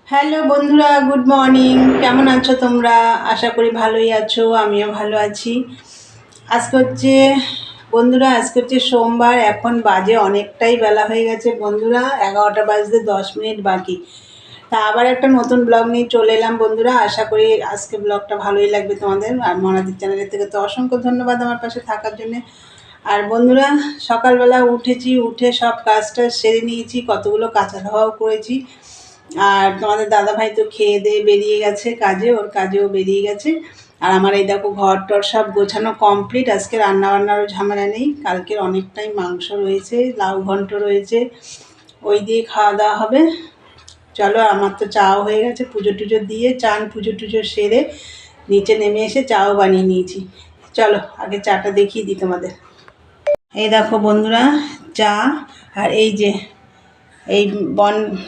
Hello বন্ধুরা, good morning. কেমন আছো তোমরা? আশা করি ভালোই আছো, আমিও ভালো আছি। আজকে হচ্ছে সোমবার। এখন বাজে অনেকটাই বেলা হয়ে গেছে বন্ধুরা, 11টা বাজতে 10 মিনিট বাকি। তা আবার একটা নতুন ব্লগ নিয়ে চলে এলাম বন্ধুরা। আশা করি আজকে ব্লগটা ভালোই লাগবে তোমাদের। আর মনাদির চ্যানেলের থেকে তো অসংখ্য ধন্যবাদ আমার পাশে থাকার জন্যে। আর বন্ধুরা, সকালবেলা উঠে সব কাজটা সেরে নিয়েছি, কতগুলো কাঁচা ধোয়াও করেছি। আর তোমাদের দাদাভাই তো খেয়ে দিয়ে বেরিয়ে গেছে কাজে, ওর কাজেও বেরিয়ে গেছে। আর আমার এই দেখো ঘর টর সব গোছানো কমপ্লিট। আজকে রান্নাবান্নারও ঝামেলা নেই। কালকের অনেকটাই মাংস রয়েছে, লাউ ঘন্ট রয়েছে, ওই দিয়ে খাওয়া দাওয়া হবে। চলো, আমার তো চাও হয়ে গেছে, পুজো টুজো দিয়ে পুজো টুজো সেরে নিচে নেমে এসে চাও বানিয়ে নিয়েছি। চলো আগে চাটা দেখিয়ে দিই তোমাদের। এই দেখো বন্ধুরা, চা। আর এই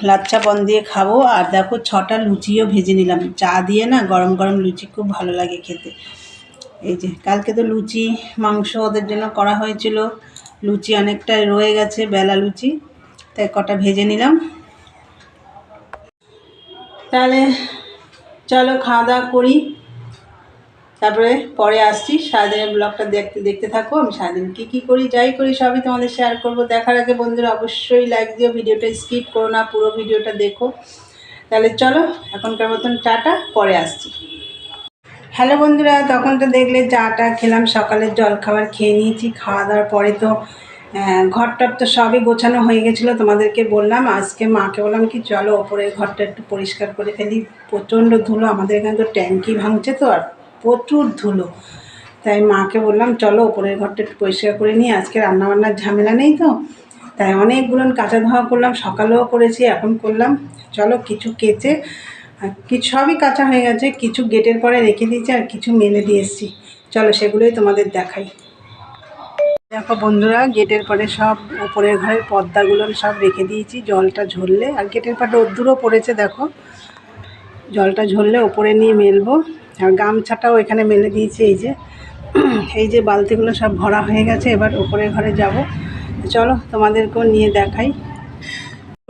লাচ্ছা বন দিয়ে খাবো। আর দেখো 6টা লুচিও ভেজে নিলাম চা দিয়ে, না গরম গরম লুচি খুব ভালো লাগে খেতে। কালকে তো লুচি মাংস ওদের জন্য করা হয়েছিল, লুচি অনেকটাই রয়ে গেছে, বেলা লুচি, তাই কটা ভেজে নিলাম। তাহলে চলো খাওয়া দাওয়া করি, তারপরে পরে আসছি। সারাদিনের ব্লগটা দেখতে দেখতে থাকো। আমি সারাদিন কী করি যাই করি সবই তোমাদের শেয়ার করব। দেখার আগে বন্ধুরা অবশ্যই লাইক দিও, ভিডিওটা স্কিপ করো না, পুরো ভিডিওটা দেখো। তাহলে চলো এখনকার মতন টাটা, পরে আসছি। হ্যালো বন্ধুরা, তখন তো দেখলে চাটা খেলাম, সকালের জলখাবার খেয়ে নিয়েছি। খাওয়া দাওয়ার পরে তো ঘরটার তো সবই গোছানো হয়ে গেছিলো, তোমাদেরকে বললাম। আজকে মাকে বললাম কি চলো ওপরের ঘরটা একটু পরিষ্কার করে ফেলি, প্রচণ্ড ধুলো। আমাদের এখানে তো ট্যাঙ্কি ভাঙছে তো, আর প্রচুর ধুলো। তাই মাকে বললাম চলো ওপরের ঘরটা একটু পরিষ্কার করে নিই, আজকে রান্নাবান্নার ঝামেলা নেই তো। তাই অনেকগুলো কাঁচা ধোয়া করলাম, সকালেও করেছি, এখন করলাম। চলো কিছু কেচে, আর কিছু সবই কাঁচা হয়ে গেছে, কিছু গেটের পরে রেখে দিয়েছি, আর কিছু মেলে দিয়ে এসেছি। চলো সেগুলোই তোমাদের দেখাই। দেখো বন্ধুরা, গেটের পরে সব উপরের ঘরের পর্দাগুলো সব রেখে দিয়েছি, জলটা ঝরলে। আর গেটের পরে রোদ্দুরও পড়েছে, দেখো জলটা ঝরলে ওপরে নিয়ে মেলবো। আর গামছাটাও এখানে মেলে দিয়েছি। এই যে বালতিগুলো সব ভরা হয়ে গেছে, এবার উপরের ঘরে যাব। চলো তোমাদেরকেও নিয়ে দেখাই।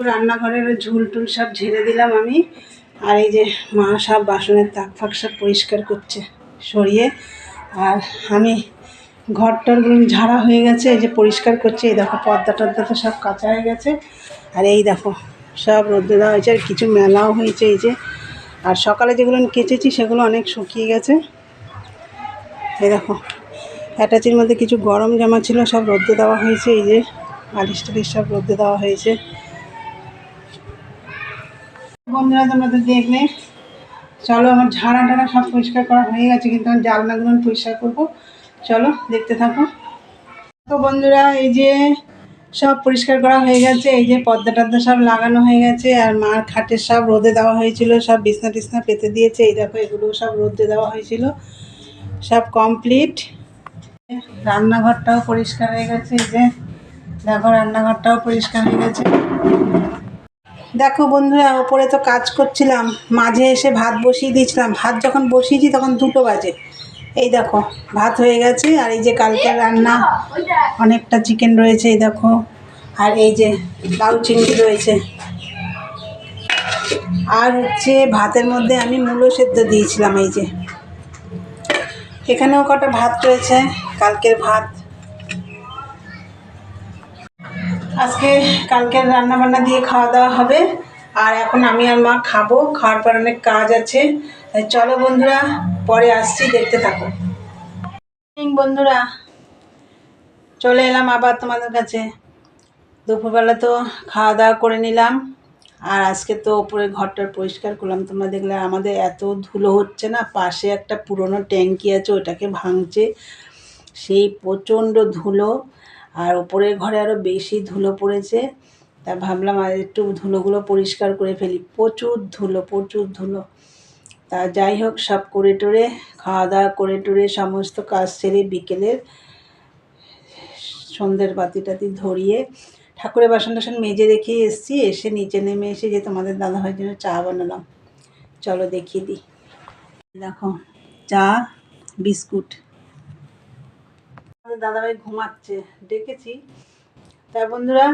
রান্নাঘরের ঝুল টুল সব ঝেড়ে দিলাম আমি। আর এই যে মা সব বাসনের তাক ফাঁক সব পরিষ্কার করছে সরিয়ে। আর আমি ঘর টরগুলো ঝাড়া হয়ে গেছে, এই যে পরিষ্কার করছে। এই দেখো পর্দা টর্দা তো সব কাঁচা হয়ে গেছে। আর এই দেখো সব রোদে দেওয়া হয়েছে, আর কিছু মেলাও হয়েছে। আর সকালে যেগুলো কেচেছি সেগুলো অনেক শুকিয়ে গেছে। এই দেখো অ্যাটাচির মধ্যে কিছু গরম জামা ছিল, সব রোদে দেওয়া হয়েছে। এই যে বালিশ টালিশ সব রোদে দেওয়া হয়েছে। বন্ধুরা তোমরা তো দেখলে। চলো আমার ঝাড়া ঢাড়া সব পরিষ্কার করা হয়ে গেছে, কিন্তু আমি জানলাগুলো পরিষ্কার করবো। চলো দেখতে থাকো। তো বন্ধুরা, এই যে সব পরিষ্কার করা হয়ে গেছে, এই যে পর্দা টর্দা সব লাগানো হয়ে গেছে। আর মার খাটের সব রোদে দেওয়া হয়েছিল, সব বিছনা টিছনা পেতে দিয়েছে। এই দেখো এগুলো সব রোদে দেওয়া হয়েছিল, সব কমপ্লিট। রান্নাঘরটাও পরিষ্কার হয়ে গেছে। এই যে দেখো রান্নাঘরটাও পরিষ্কার হয়ে গেছে। দেখো বন্ধুরা, ওপরে তো কাজ করছিলাম, মাঝে এসে ভাত বসিয়ে দিয়েছিলাম। ভাত যখন বসিয়েছি তখন 2টো বাজে। এই দেখো ভাত হয়ে গেছে। আর এই যে কালকের রান্না অনেকটা চিকেন রয়েছে, এই দেখো। আর এই যে লাউ চিংড়ি রয়েছে। আর হচ্ছে ভাতের মধ্যে আমি মূলো সেদ্ধ দিয়েছিলাম। এই যে এখানেও কটা ভাত রয়েছে, কালকের ভাত। আজকে কালকের রান্নাবান্না দিয়ে খাওয়া দাওয়া হবে। আর এখন আমি আর মা খাবো, খাওয়ার পর অনেক কাজ আছে। চলো বন্ধুরা পরে আসছি, দেখতে থাকো। বন্ধুরা চলে এলাম আবার তোমাদের কাছে। দুপুরবেলা তো খাওয়া দাওয়া করে নিলাম। আর আজকে তো ওপরে ঘরটার পরিষ্কার করলাম, তোমরা দেখলে। আমাদের এত ধুলো হচ্ছে না, পাশে একটা পুরনো ট্যাঙ্কি আছে, ওটাকে ভাঙছে, সেই প্রচণ্ড ধুলো। আর ওপরের ঘরে আরও বেশি ধুলো পড়েছে। তা ভাবলাম আর একটু ধুলোগুলো পরিষ্কার করে ফেলি, প্রচুর ধুলো প্রচুর ধুলো। তা যাই হোক, সব করে টোরে খাওয়া দাওয়া করে টোরে সমস্ত কাজ সেরে বিকেলের সন্ধ্যের বাতি টাতি ধরিয়ে ঠাকুরের বাসন টাসন মেজে রেখে এসেছি। এসে নিচে নেমে এসে যে তোমাদের দাদাভাইয়ের জন্য চা বানালাম, চলো দেখিয়ে দিই। দেখো চা বিস্কুট। আমাদের দাদাভাই ঘুমাচ্ছে, ডেকেছি। তা বন্ধুরা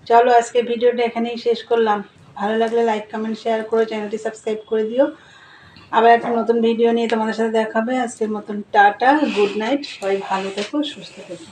চলো আজকে ভিডিওটা এখানেই শেষ করলাম। ভালো লাগলে লাইক কমেন্ট শেয়ার করে চ্যানেলটি সাবস্ক্রাইব করে দিও। আবার একটা নতুন ভিডিও নিয়ে তোমাদের সাথে দেখা হবে। আজকের মতন টাটা, গুড নাইট, সবাই ভালো থেকো, সুস্থ থেকো।